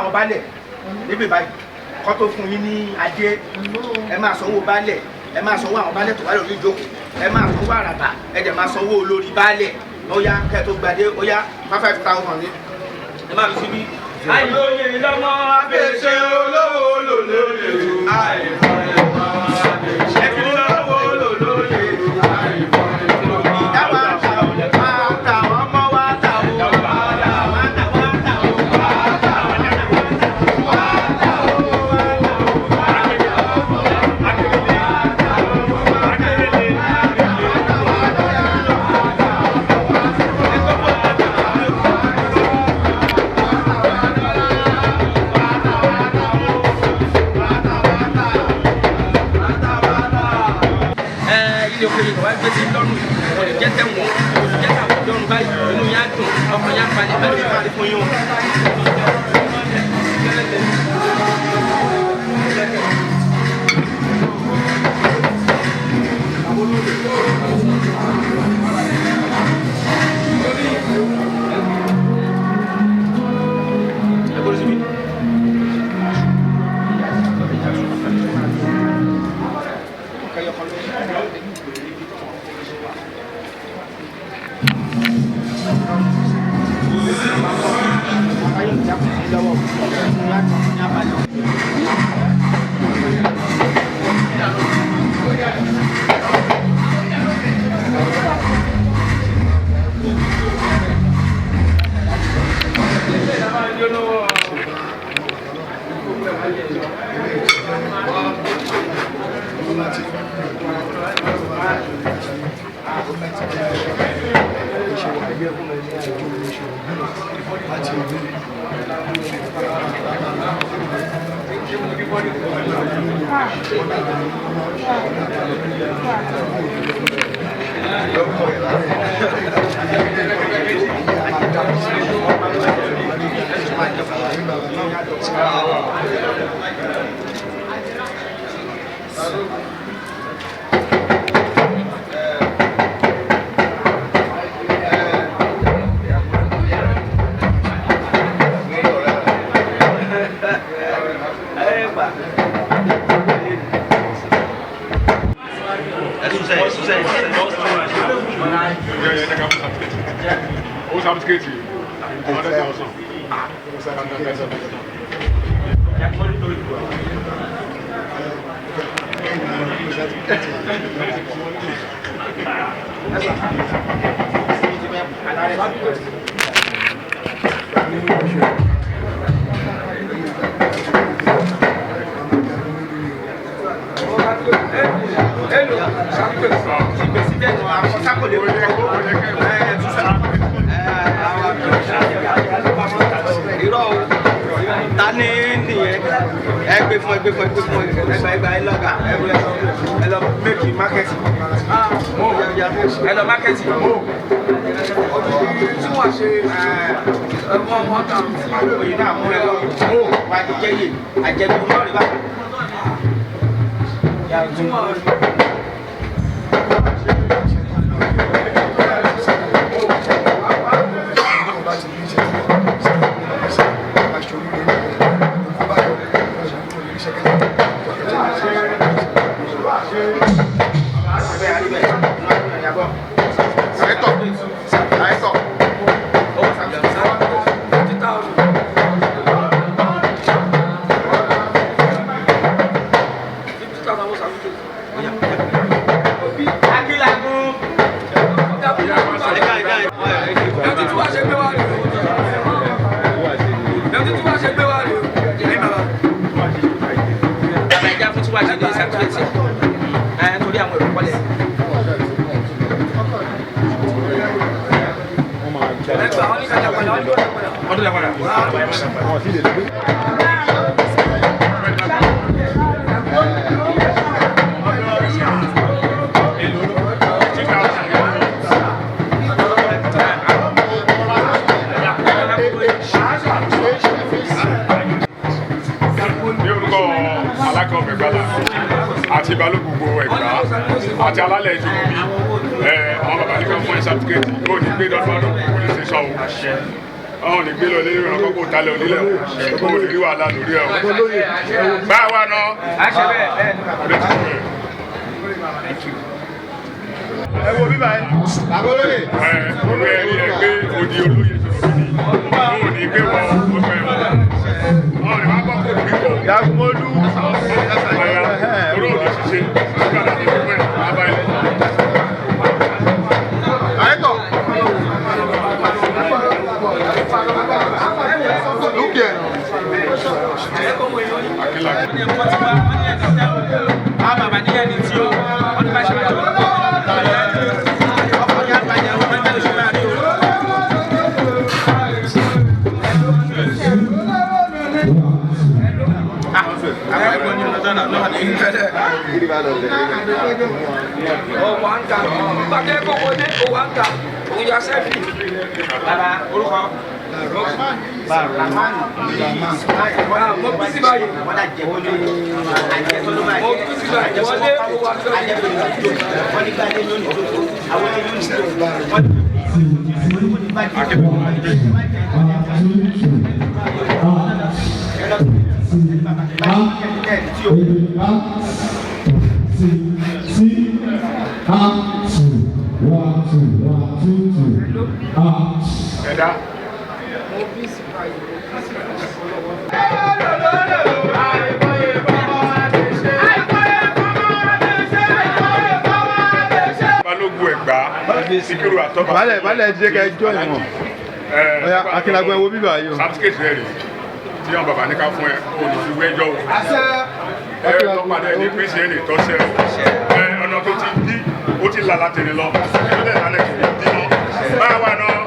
àwọn baálẹ̀ níbi báyìí kọ́ tó fún yín ní adé ẹ máa sanwó baálẹ̀ ẹ máa sanwó àwọn baálẹ̀ tó wà lórí ìjókòó ẹ máa sanwó àràbà ẹ dẹ̀ máa sanwó olórí baálẹ̀ ó yá kẹ́ tó gbadé ó yá 5,000 ní ẹ máa fi síbí. àìlóye lọ́mọ abẹ́ṣẹ́ olówó lòlóye àìfọ́ ẹ̀fọ́ abẹ́ṣẹ́ olówó lòlóye àìfọ́ ní orúkọ alága ọ̀fẹ́ gbàlà àti balógun gbogbo Ẹ̀gbá àti alálẹ̀ ìjọba bí àwọn bàbá nìkan fún ẹ̀ sàtìkẹ́tì ó ní gbé dọ́dọ́dọ́ police station o àwọn ní gbé lọ lé ìrìn àkọ́kọ́ talẹ̀ onílẹ̀ o kó o lè rí wàhálà lórí ẹ̀ o báwa náà ẹ wo bíbá ẹ àbólóyè orí ẹni ẹ gbé odi olóyè sọ̀rọ̀ ó ní gbé wọ ọgbẹ́ ẹ̀ ọ̀ ní wọ́n bọ́ kó ní kọ̀ yagunmolu orí òní ṣiṣẹ́ nígbà tó ti pẹ́ abáyé. ayétọ̀ lókè balógun Ẹ̀gbá Síkírù àtọ́ba balẹ̀ jẹ́ ká ẹjọ́ ìmọ̀ ọ̀ya akínlágbọ́n ẹwọ́ bíbá yìí o. certificate rẹ̀ rè tí wọn bàbá ní ká fún ẹ kó ní fi wẹ́jọ́ o ẹ tó padà ní pèsè ẹ lè tọ́sẹ̀ ẹ ọ̀nà tó ti dí ó ti là láti ní lọ ẹni tẹ̀ lálẹ́ kò dí lọ báwa náà.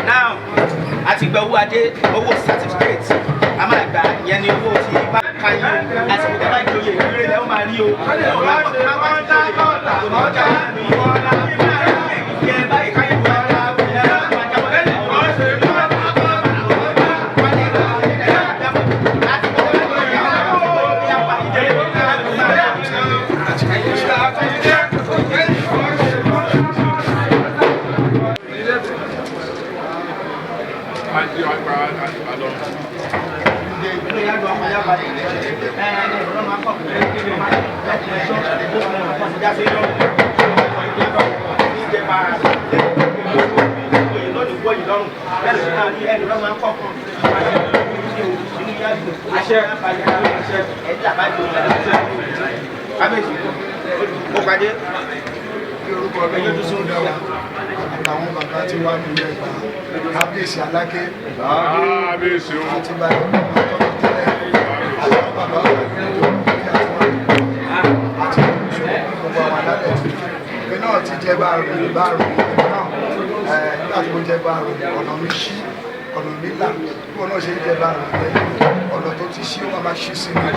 Now àti gba owó adé owó certificate a máa gbà yẹn ni owó tí bá ka yín àti kò dábàá ìjòyè ìrírí lẹ́wọ̀n máa rí o. Àwọn bàbá tí wà ní Ẹ̀gbá kábíyèsí Aláké kábíyèsí o àti bàbá àwọn bàbá àti gbogbo àwọn alálẹ̀ ìpín náà ti jẹ́ báàrùn náà nígbà tí mo jẹ́ báàrùn ọ̀nà mi ṣí ọ̀nà mi là bí wọn náà ṣe ń jẹ́ báàrùn ọ̀nà tó ti ṣí wọn máa ṣí sí mi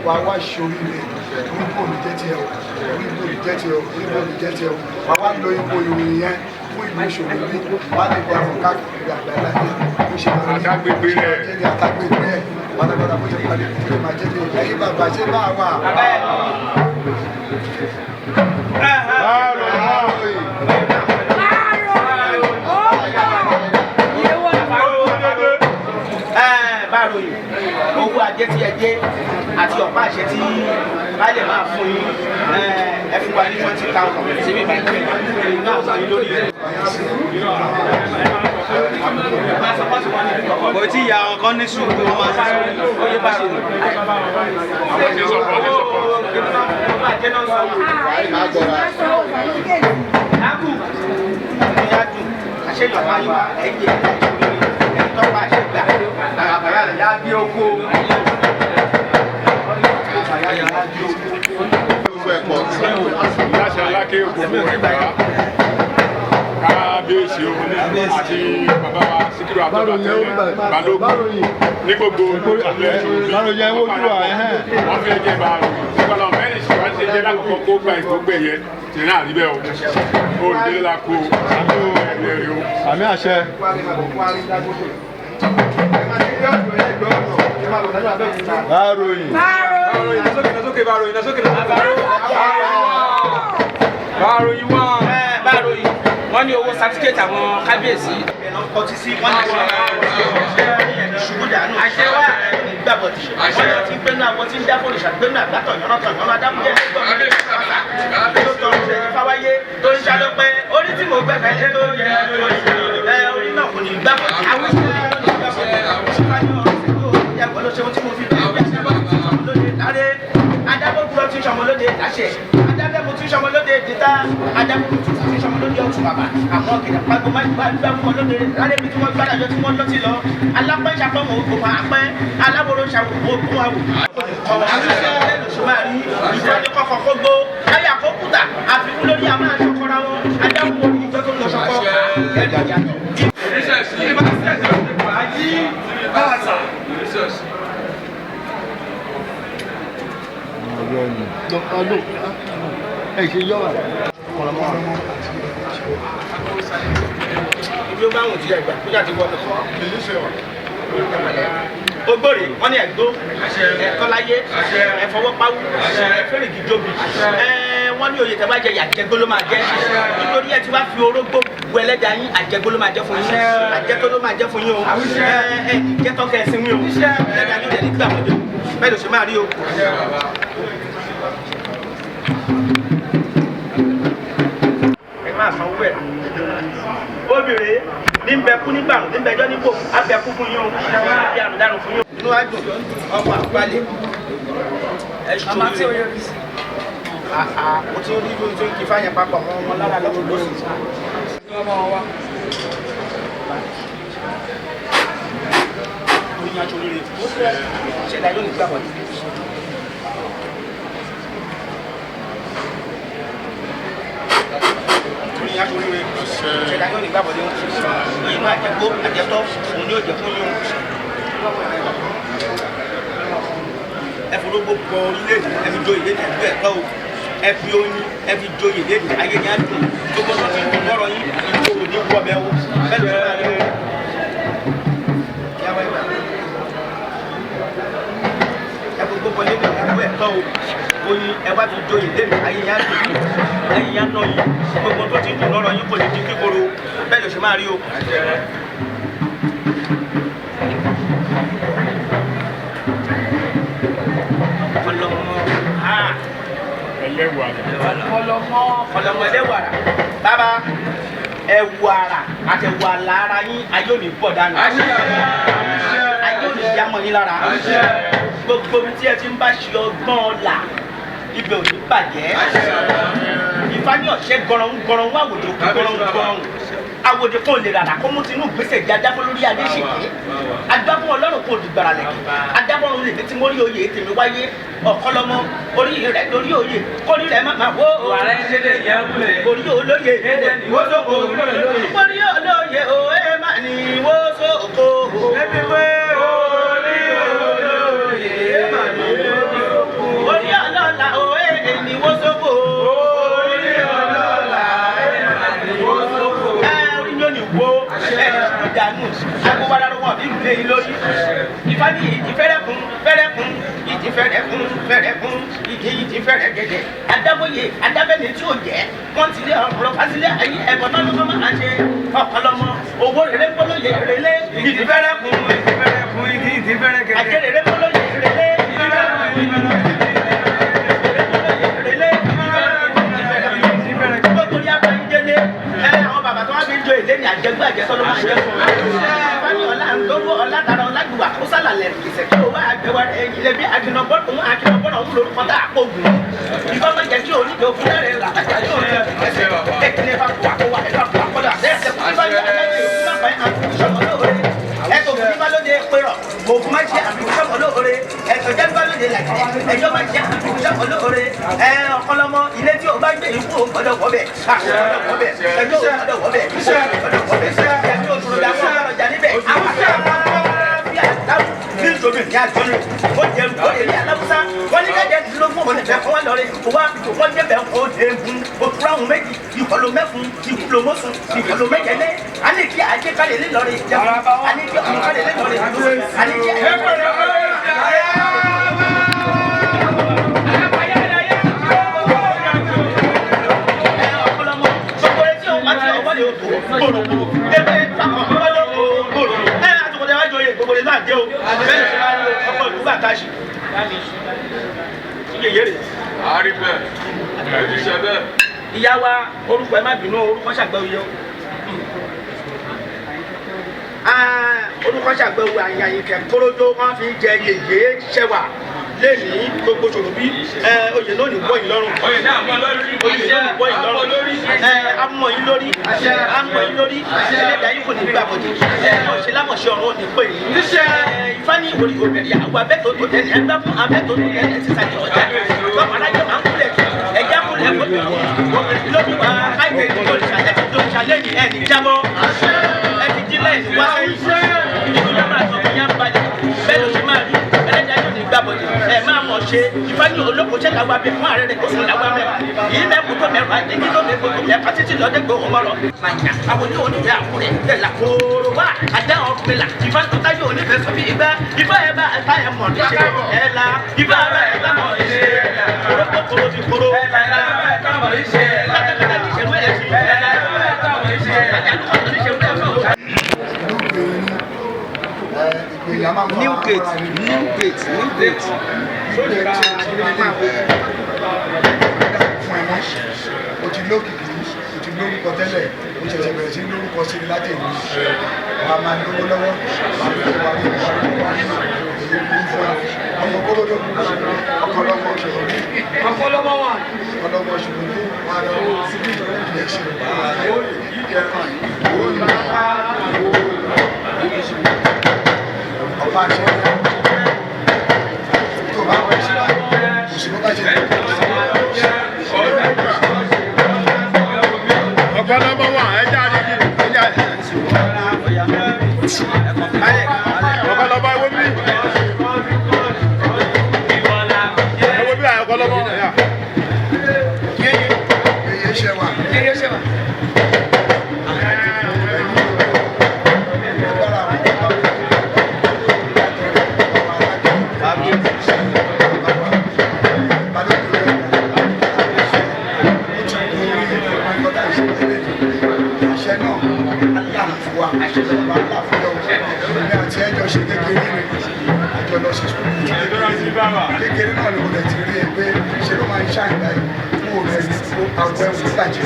wàá wá ṣorí mi orígbò mi jẹ́ tiẹ̀ orígbò mi jẹ́ tiẹ̀ orígbò mi jẹ́ tiẹ̀ wàá wá lo ipò ìròyìn yẹn fún ìlú ìṣòro bí wàá lè gba àwọn káàkiri àgbáyé bó ṣe máa rí àtàgbègbè rẹ̀ àtàgbègbè rẹ̀ pátápátá bó ṣe parí kúrò máa jẹ́ lè ẹ̀yìn bàbá ṣe bá wà. Báròyìn owó ajé tí ẹ dé àti ọ̀pá àṣẹ tí Baálé máa fún yín ẹ fún wa ní 20,000 síbí ìbàjẹ́ náà sọ yín lórí rẹ̀. Kò tí ìyá àwọn kan ní sùúrù wọn máa sọ oyè bá ṣe. Láàbù ìyájú àṣeyọ̀ máa yọ ẹ̀jẹ̀ tọ́pọ̀ àṣẹgbà àbàyà rẹ̀ yá bí oko. Alhaji Aláké gbogbo Ẹ̀gbá kábíyèsí kábíyèsí o àti bàbá wa Síkírù àtọ́gbà tẹ́lẹ̀ balógun ní gbogbo báròyìn ẹ wojú wa wọ́n fi ẹjẹ́ bá ìpàlọ́ mẹ́rin ṣùgbọ́n ṣe jẹ́ lákòókò kó gba ìgbógbé yẹ tìrín àríbẹ̀ o olùdílé la kó ẹ̀rẹ́ o. àmì àṣẹ. báròyìn. báròyìn wọ́n ní owó certificate àwọn kábíyèsí ọtí sí wọ́n ní ṣubú dànù àṣẹwà gbàbọ̀dì wọ́n ti gbẹ́nu àwọn tí ń dá fòrìṣà gbẹ́nu àgbàtọ̀ yọ̀nàtọ̀ adámúyẹ̀ tó tọrọ ṣẹ̀yìn fáwáyé tó ń ṣàlọ́pẹ́ orí tí mo gbẹ̀fẹ̀ lé tó yẹ orí náà kò ní gbàbọ̀dì àwọn adábọ̀gbọ̀ tí sọmọlódé dáṣẹ adábẹ́mu tí sọmọlódé dìtà adábọ̀gbọ̀ tí sọmọlódé ọ̀tún bàbà àwọn kìnnà pàgọ́ máa gbà fọmọlódé lárẹ́bí tí wọ́n gbàdájọ́ tí wọ́n lọ́tì lọ alápẹ́ ìṣàpọ̀mọ̀ ògùn máa pẹ́ alábòrò ṣàwòkó ògùn àwò. ìfọdí kọkọ kógbó ayé àkókúta àfikún lórí àmọ́ àṣọkọra wọn adábọ̀gbọ̀ ìjọ tó ń lọ sọkọ ṣe yọ wà. ibi ó bá wọn ti ẹgbà kó jáde wọ ogbóre wọn ní ẹgbó ẹkọláyé ẹfọwọpáwú ẹfẹrìgì jóbi wọn ní oyè tẹbàjẹ àjẹgbó ló máa jẹ nítorí ẹ ti wá fi orógbó bu ẹlẹ́dàá yín àjẹgbó ló máa jẹ fún yín àjẹgbó ló máa jẹ fún yín o jẹtọkẹ ẹsìn yín o ẹlẹ́dàá yín tẹ́lẹ̀ gbà wọlé bẹ́ẹ̀ ló ṣe máa rí o. máa san owó ẹ̀ obìnrin ní bẹ̀kú nígbà ní bẹjọ́ nípò abẹ́kú fún yín o àbí àrùndánù fún yín o. inú àdùn ọmọ àgbálẹ̀ ẹ̀ṣọ́ rẹ̀ mo ti rí ibi tó ń kí fáyẹn papọ̀ mọ́ ọmọ lára lọ́wọ́ lọ́sì. oyin aṣọ rere ṣẹ̀dá yóò ní gbàgbọ́ yìí. Aṣoríire ṣẹ̀dá yóò ní gbàgbọ́ ní inú àjẹgbó àjẹtọ́ òun yóò jẹ fún yín ẹ fi orógbó pọ orílẹ̀-èdè ẹ fi joyè lédè ìlú ẹ̀kọ́ o ẹ fi oyin ẹ fi joyè lédè ayé ní àdùn tó gbọ́dọ̀ fi ìlú lọ́rọ̀ yín ìlú ní wọ́ bẹ́ẹ̀ o bẹ́ẹ̀ ló máa rí o. ẹ fi gbogbo lédè ìlú ẹ̀kọ́ o oyin ẹ wá fi joyè lédè ayé ní àdùn ayé ní àdùn yìí gbogbo tó ti dùn lọ́rọ̀ yín kò ní di kíkorò bẹ́ẹ̀ ló ṣe máa rí o. ọlọmọ ẹlẹ́wàrà bàbá ẹ̀wù àrà àtẹ̀wù àlà ara yín ayé ò ní bọ̀ dànù ayé ò ní yámọ̀ yín lára gbogbo ibi tí ẹ ti ń bá ṣe ọgbọ́n ọ̀la ibẹ̀ ò ní bàjẹ́ ìfá ní ọ̀ṣẹ́ gọ̀rọ̀n wá àwòdì òkú gọ̀rọ̀n àwòdì kò lè rárá kó mú tinú gbèsè jẹ adáfọ́ lórí adé ṣèké adáfọ́ ọlọ́run kò dìgbàrà lẹ̀kì adáfọ́ ọ̀run lè ní tí mo rí oyè tèmi wáyé ọ̀kọ́lọ́mọ orí rẹ̀ lórí oyè kórí rẹ̀ máa wó orí olóyè wó sóko orí olóyè òwe má ní wó sóko orí ọlọ́lá òwe ní wó sóko. Agbóbára wọn bí gbé yín lórí. Ifá ní ìdí fẹ́rẹ̀kún fẹ́rẹ̀kún ìdí fẹ́rẹ̀kún fẹ́rẹ̀kún ìdí ìdí fẹ́rẹ̀ gẹ̀gẹ̀. Adábóyè adábẹ́ni tí ò jẹ́ wọ́n ti lé ọ̀rọ̀ fásilẹ̀ ayé ẹ̀bọ̀n náà ló máa máa ṣe ọ̀pọ̀lọmọ owó rere gbólóyè rere ìdí fẹ́rẹ̀kún ìdí fẹ́rẹ̀ gẹ̀gẹ̀. Àjẹ́ rere gbólóyè rere ìdí fẹ́rẹ̀kún ìlérí àjẹgbẹ́ àjẹsọ́ ló máa jẹ́ fún wa. Fani ọ̀la ń lọ́wọ́ ọ̀la tara ọ̀la gbùwà kó sálàlẹ̀ ìṣẹ̀ kí o wá àgbẹ̀wá ẹ̀yìn lẹ́bí àgbẹ̀nàbọ́n òun òun lórí kọ́tà àpògùn. Ìfọ́ máa jẹ́ kí o níjọ fún ẹ̀rẹ̀ rà àjà yóò rẹ̀ ẹsẹ̀ ẹ̀kílẹ̀ bá kó àkówà ẹ̀rọ àkó àkọ́dà ẹ̀sẹ̀ fún ibà yóò ẹ̀rẹ̀ ìṣọ̀mọ́ lóore. Ẹ̀tọ́ fún ibà lóde pérọ̀ ògùn máa ṣe àfikún olóore ẹ̀sọ̀ jẹ́ gbọ́dọ̀ lè làjẹ́ ẹjọ́ máa ṣe àfikún olóore ọ̀kọ́lọ́mọ ilé tí o bá gbé ikú o gbọ́dọ̀ wọ́ bẹ̀ ẹjọ́ o gbọ́dọ̀ wọ́ bẹ̀ ẹ̀mí o tún dàgbọ́ ọjà níbẹ̀ àwọn bí àtàwọn ní ìṣòro ìyá àjọyọ̀ ó jẹ òye alábùsá wọn ní kájẹ ìdílógún òun ìfẹ́ fún wọn lọrẹ wọn débẹ̀ ó dé gun òtúrọ̀ àwọn méjì ìkọlù mẹ́fun ìkúlò mọ́sùn ìkọlù méjèlé àníkí àjẹkálẹ̀ lẹ́lọ́rẹ̀ ìjẹun àníkí ọ̀nìkálẹ̀ lẹ́lọ́rẹ̀ ìjẹun àníkí ọ̀pọ̀lọpọ̀ sọ̀kọ̀ etí ọ̀hún àti ọ̀wọ́lé òkú gbòòrò ẹgbẹ́ gbòòrò àtúkọ̀dé wájú oyè gbogbo náà jẹ́ o bẹ́ẹ̀ ṣe máa lo ọkọ̀ ìlú bàtàṣì ṣíyẹ yẹrẹ. àárí bẹ́ẹ̀ ẹ̀jú ṣe bẹ́ẹ̀. ìyá wa orúkọ ẹ má bínú orúkọ ṣàgbéwò orúkọ ṣàgbéwò àyàyè kẹkọrọdọ wọn fi jẹ yèyé ṣẹwà lẹ́ni gbogbo Sorobi oyè lónìí bọ́ yìí lọ́rùn oyè lónìí bọ́ yìí lọ́rùn amọ̀ yìí lórí ẹlẹ́dàá yìí kò ní gbà bọ̀dì ọ̀ṣẹ́ lámọ̀ṣẹ́ ọ̀run ò ní pè ní. Ifá ní ìwòrì òbẹ̀rẹ̀ àwọn abẹ́tò tó tẹ̀lé ẹgbẹ́ fún abẹ́tò tó tẹ̀lé sísàlẹ̀ ọ̀jà lọ́pàá alájọ máa ń kúlẹ̀ ẹ̀já kúlẹ̀ obìnrin lójú wa káyọ̀ ìdòrìṣà lẹ́yìn ẹ̀ ní jábọ́ ẹ̀ ti jí lẹ́yìn wá sẹ́yìn ìdílé máa tó yá balẹ̀ bẹ́ẹ̀ ló ṣe máa rí ẹlẹ́dàá yóò ní gbà bọ̀dì ẹ̀ máa mọ̀ ṣe Ifá ní olóko ṣẹ́ làwọn abẹ fún ààrẹ rẹ̀ kó fún làwọn mẹ́wàá yìí mẹ́kù tó mẹ́wàá èyí tó mẹ́kù tó mẹ́fà títí lọ́dẹ́ gbé òun mọ́rọ̀ àwọn oníwọ̀n ní ìyá àkúrẹ́ ẹ̀ là kóró wá àdá ọ̀gbìn là Ifá tó táyọ̀ onífẹ̀ẹ́ sọ bí Ifá Ifá ẹ̀ bá ẹ̀ta ẹ̀ mọ̀ níṣẹ́ ẹ̀ la Ifá ẹ̀ bá ẹ̀ta mọ̀ níṣẹ́ kóró tó kóró ti kóró ẹ̀ la ẹ̀ta mọ̀ níṣẹ́ látẹ̀kẹ̀tẹ̀ níṣẹ́ wẹ́ẹ̀ sí ẹ̀ la ẹ̀ta mọ̀ níṣẹ́ Newgate. o ti lókìkí o ti lórúkọ tẹ́lẹ̀ o ṣẹ̀ṣẹ̀ bẹ̀rẹ̀ sí lórúkọ sí i láti èmi wàá máa lówó lọ́wọ́ wàá fi wà ní ọmọ kólódó ọkọlọmọ Sorobi ọkọlọmọ Sorobi wà lọ síbí ilé ṣe ọba àṣẹ tó bá wọ ẹṣẹ òṣèlú bá ṣe ọ̀pọ̀lọpọ̀ wà ẹja àdìgí ẹja ọ̀pọ̀lọpọ̀ ẹwọ́ bí ọ̀pọ̀lọpọ̀ ẹ̀yà. yeye ṣe wà. kékeré náà ló lè ti rí ẹgbẹ́ ṣe ló máa ń ṣàyìn báyìí fún òun ẹni àwọn ẹ̀wù nígbàjẹ́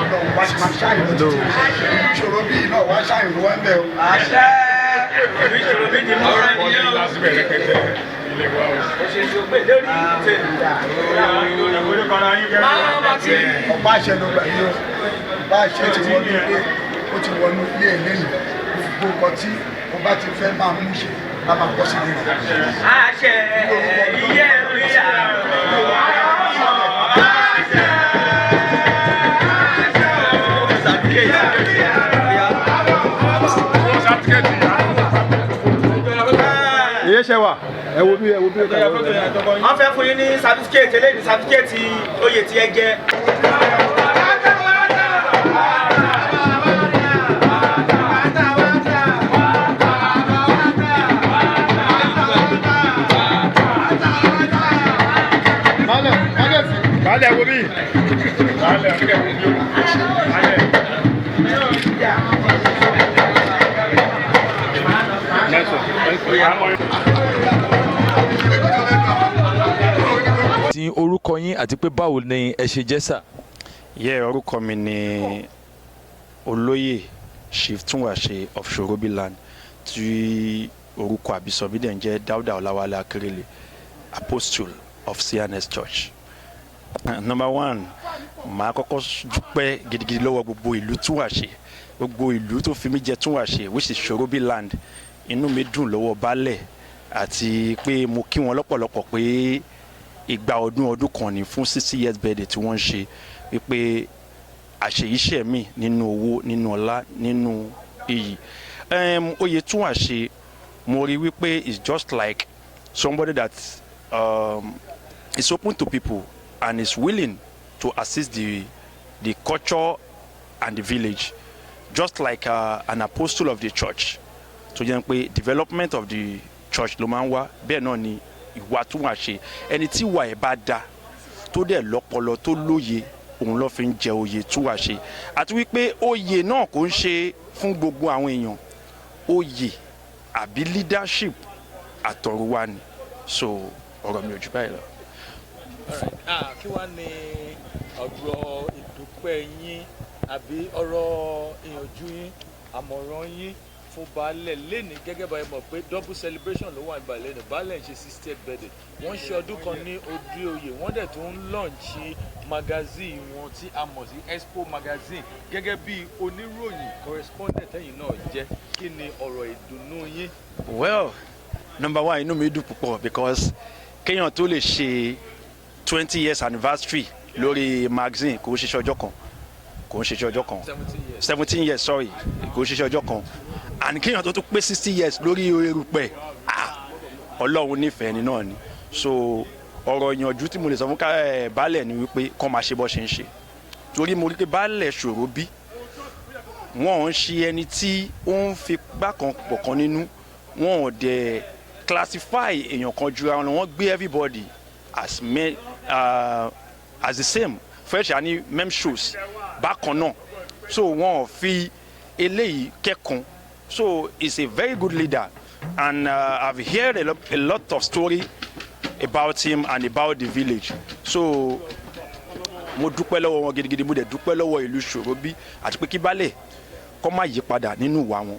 ọlọ́run wá ṣe máa ṣàyìn lọ́dún ìṣòro bíi náà wá ṣàyìn ló wá ń bẹ̀ o. ìṣòro bíi ni mo rán ní yóò lásìbẹ̀ rẹpẹtẹ ilé wa o. òṣèṣù pé lórí ọ̀pá àṣẹ ló gbà yí o bá àṣẹ ti wọnú ilé ó ti wọnú ilé ẹ̀ lẹ́yìn gbogbo nǹkan tí o bá ti fẹ́ máa mú ṣe a máa kọ́ sí nínú. àṣẹ ìyẹ́ rí iye ṣe wà ẹ wo bí wọ́n fẹ́ fún yín ní certificate eléyìí certificate oyè tí ẹ jẹ. Baale wo bí. Baale ọ̀kẹ́ wo bí o. Baale. Tí orúkọ yín àti pé báwo ni ẹ ṣe jẹ́ sà? Orúkọ mi ni Olóyè Chieftunwase of Sorobi land tí orúkọ àbísọ̀mí dẹ̀ ń jẹ́ Dáúdà Ọláwálé Akérèlé Apostle of CNS Church. Number one, màá kọ́kọ́ dúpẹ́ gidigidi lọ́wọ́ gbogbo ìlú Túnwàṣe, gbogbo ìlú tó fi mí jẹ Túnwàṣe, which is Sorobi land inú mi dùn lọ́wọ́ baálẹ̀ àti pé mo kí wọn lọ́pọ̀lọpọ̀ pé ìgbà ọdún kan ní fún 60 years birthday tí wọ́n ń ṣe wípé àṣeyíṣẹ́ mi nínú owó nínú ọlá nínú iyì. Oyè tún wà ṣe mo rí wípé it's just like somebody that is open to people and is willing to assist the culture and the village, just like an apostle of the church. tó jẹ́ pé development of the church ló máa ń wá bẹ́ẹ̀ náà ni ìwà tún wà ṣe ẹni tí ìwà ẹ̀ bá da tó dẹ̀ lọ́pọlọ tó lóye òun ló fi ń jẹ oyè tún wà ṣe àti wípé oyè náà kò ń ṣe fún gbogbo àwọn èèyàn oyè àbí leadership àtọ̀runwá ni so ọ̀rọ̀ mi ò jù báyìí lọ. kí wàá ní ọ̀rọ̀ ìdúpẹ́ yín àbí ọ̀rọ̀ ìyànjú yín àmọ̀ràn yín fún baálẹ̀ lẹ́ni gẹ́gẹ́ bá ẹ mọ̀ pé double celebration ló wà ní baálẹ̀ ní baálẹ̀ ń ṣe 60th birthday wọ́n ṣe ọdún kan ní orí oyè wọ́n dẹ̀ tún ń lọ́ọ̀nṣì magazine wọn tí a mọ̀ sí expo magazine gẹ́gẹ́ bí oníròyìn correspondent ẹ̀yin náà jẹ́ kí ni ọ̀rọ̀ ìdùnnú yín. Well, number one inú mi dùn púpọ̀ because kéèyàn tó lè ṣe 20 years anniversary lórí magazine kò ń ṣiṣẹ́ ọjọ́ kan kò ń ṣiṣẹ́ ọjọ́ kan 17 years sorry kò ń ṣiṣẹ́ ọjọ́ kan and kéèyàn tó tún pé 60 years lórí erùpẹ̀ ọlọ́run nífẹ̀ẹ́ ni náà ni so ọ̀rọ̀ ìyànjú tí mo lè sọ fún baálẹ̀ ni wípé kọ́ máa ṣe bọ́ ṣe ń ṣe torí mo rí pé baálẹ̀ Sorobi wọn ò ń ṣe ẹni tí ó ń fi gbákan pọ̀kan nínú wọn ò dẹ̀ classify èèyàn kan jura wọn wọ́n gbé everybody as the same fresh and mem shows bákan náà so wọn ò fi eléyìí kẹ́kun so he's a very good leader and I've heard a lot of story about him and about the village so mo dúpẹ́ lọ́wọ́ wọn gidigidi mo dẹ̀ dúpẹ́ lọ́wọ́ ìlú Sorobi àti pé kí baálẹ̀ kó má yí padà nínú ìwà wọn